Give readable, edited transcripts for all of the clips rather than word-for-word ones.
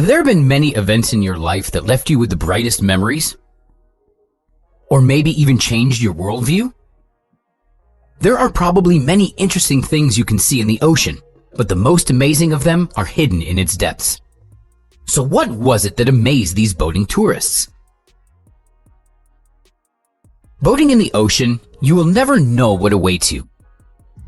Have there been many events in your life that left you with the brightest memories? Or maybe even changed your worldview? There are probably many interesting things you can see in the ocean, but the most amazing of them are hidden in its depths. So what was it that amazed these boating tourists? Boating in the ocean, you will never know what awaits you.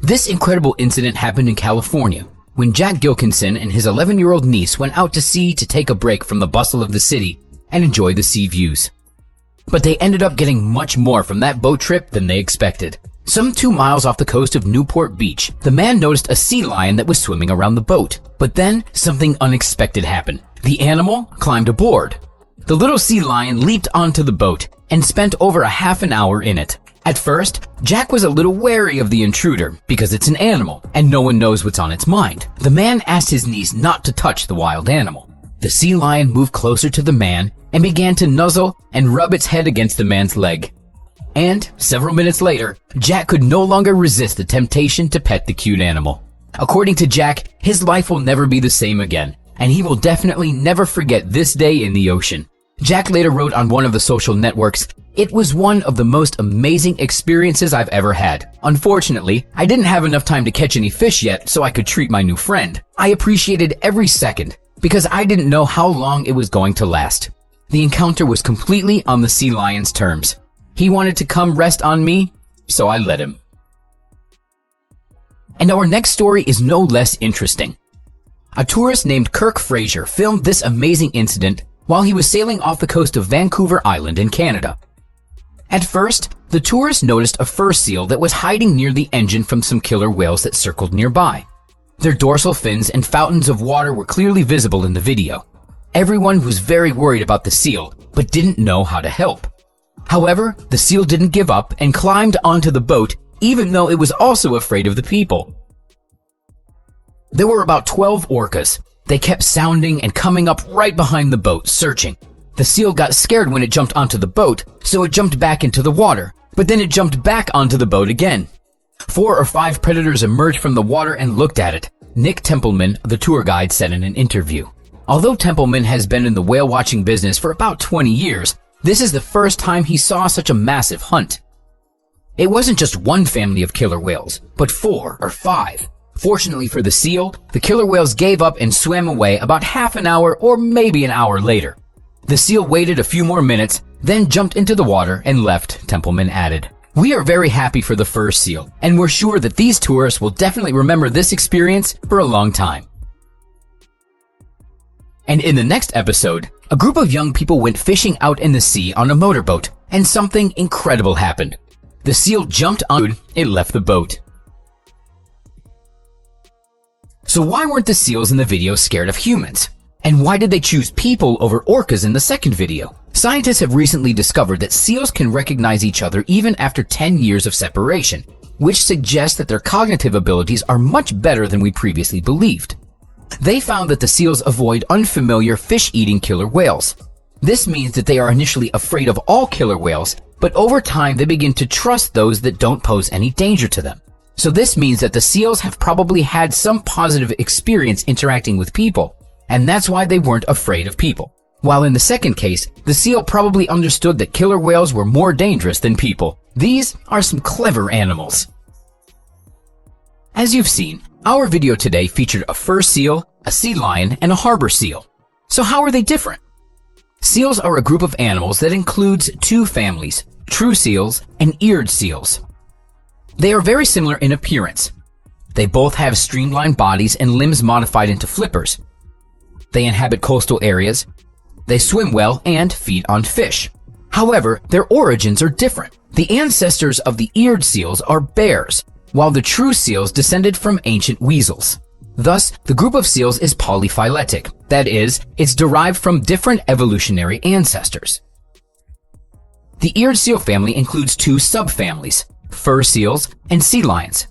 This incredible incident happened in California, when Jack Gilkinson and his 11-year-old niece went out to sea to take a break from the bustle of the city and enjoy the sea views. But they ended up getting much more from that boat trip than they expected. Some 2 miles off the coast of Newport Beach, the man noticed a sea lion that was swimming around the boat. But then, something unexpected happened. The animal climbed aboard. The little sea lion leaped onto the boat and spent over a half an hour in it. At first, Jack was a little wary of the intruder because it's an animal and no one knows what's on its mind. The man asked his niece not to touch the wild animal. The sea lion moved closer to the man and began to nuzzle and rub its head against the man's leg. And several minutes later, Jack could no longer resist the temptation to pet the cute animal. According to Jack, his life will never be the same again, and he will definitely never forget this day in the ocean. Jack later wrote on one of the social networks, "It was one of the most amazing experiences I've ever had. Unfortunately, I didn't have enough time to catch any fish yet so I could treat my new friend. I appreciated every second because I didn't know how long it was going to last." The encounter was completely on the sea lion's terms. He wanted to come rest on me, so I let him. And our next story is no less interesting. A tourist named Kirk Fraser filmed this amazing incident while he was sailing off the coast of Vancouver Island in Canada. At first, the tourist noticed a fur seal that was hiding near the engine from some killer whales that circled nearby. Their dorsal fins and fountains of water were clearly visible in the video. Everyone was very worried about the seal, but didn't know how to help. However, the seal didn't give up and climbed onto the boat, even though it was also afraid of the people. There were about 12 orcas. They kept sounding and coming up right behind the boat, searching. The seal got scared when it jumped onto the boat, so it jumped back into the water, but then it jumped back onto the boat again. 4 or 5 predators emerged from the water and looked at it, Nick Templeman, the tour guide, said in an interview. Although Templeman has been in the whale watching business for about 20 years, this is the first time he saw such a massive hunt. It wasn't just one family of killer whales, but 4 or 5. Fortunately for the seal, the killer whales gave up and swam away about half an hour or maybe an hour later. The seal waited a few more minutes, then jumped into the water and left, Templeman added. "We are very happy for the fur seal, and we're sure that these tourists will definitely remember this experience for a long time." And in the next episode, a group of young people went fishing out in the sea on a motorboat, and something incredible happened. The seal jumped on, it left the boat. So why weren't the seals in the video scared of humans? And why did they choose people over orcas in the second video? Scientists have recently discovered that seals can recognize each other even after 10 years of separation, which suggests that their cognitive abilities are much better than we previously believed. They found that the seals avoid unfamiliar fish-eating killer whales. This means that they are initially afraid of all killer whales, but over time they begin to trust those that don't pose any danger to them. So this means that the seals have probably had some positive experience interacting with people, and that's why they weren't afraid of people. While in the second case, the seal probably understood that killer whales were more dangerous than people. These are some clever animals. As you've seen, our video today featured a fur seal, a sea lion, and a harbor seal. So how are they different? Seals are a group of animals that includes 2 families, true seals and eared seals. They are very similar in appearance. They both have streamlined bodies and limbs modified into flippers. They inhabit coastal areas. They swim well and feed on fish. However, their origins are different. The ancestors of the eared seals are bears, while the true seals descended from ancient weasels. Thus, the group of seals is polyphyletic. That is, it's derived from different evolutionary ancestors. The eared seal family includes 2 subfamilies, fur seals and sea lions.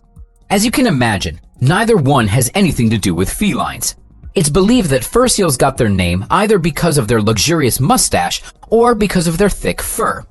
As you can imagine, neither one has anything to do with felines. It's believed that fur seals got their name either because of their luxurious mustache or because of their thick fur.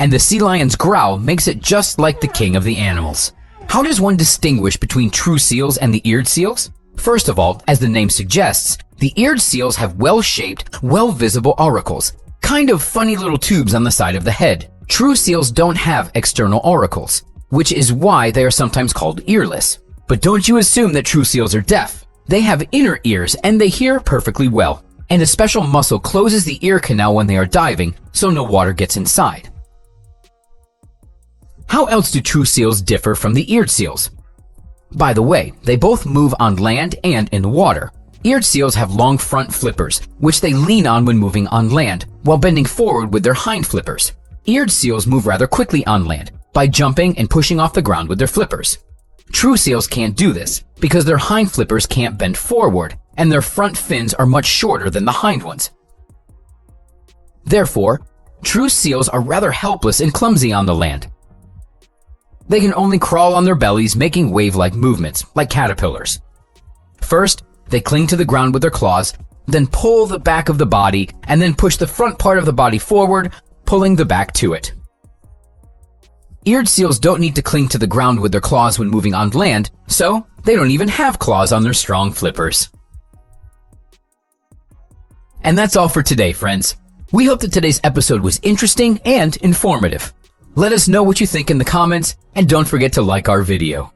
And the sea lion's growl makes it just like the king of the animals. How does one distinguish between true seals and the eared seals? First of all, as the name suggests, The eared seals have well-shaped, well-visible auricles, kind of funny little tubes on the side of the head. True seals don't have external auricles, which is why they are sometimes called earless. But don't you assume that true seals are deaf. They have inner ears and they hear perfectly well. And a special muscle closes the ear canal when they are diving, so no water gets inside. How else do true seals differ from the eared seals? By the way, they both move on land and in the water. Eared seals have long front flippers, which they lean on when moving on land, while bending forward with their hind flippers. Eared seals move rather quickly on land, by jumping and pushing off the ground with their flippers. True seals can't do this, because their hind flippers can't bend forward, and their front fins are much shorter than the hind ones. Therefore, true seals are rather helpless and clumsy on the land. They can only crawl on their bellies, making wave-like movements, like caterpillars. First, they cling to the ground with their claws, then pull the back of the body, and then push the front part of the body forward, pulling the back to it. Eared seals don't need to cling to the ground with their claws when moving on land, so they don't even have claws on their strong flippers. And that's all for today, friends. We hope that today's episode was interesting and informative. Let us know what you think in the comments, and don't forget to like our video.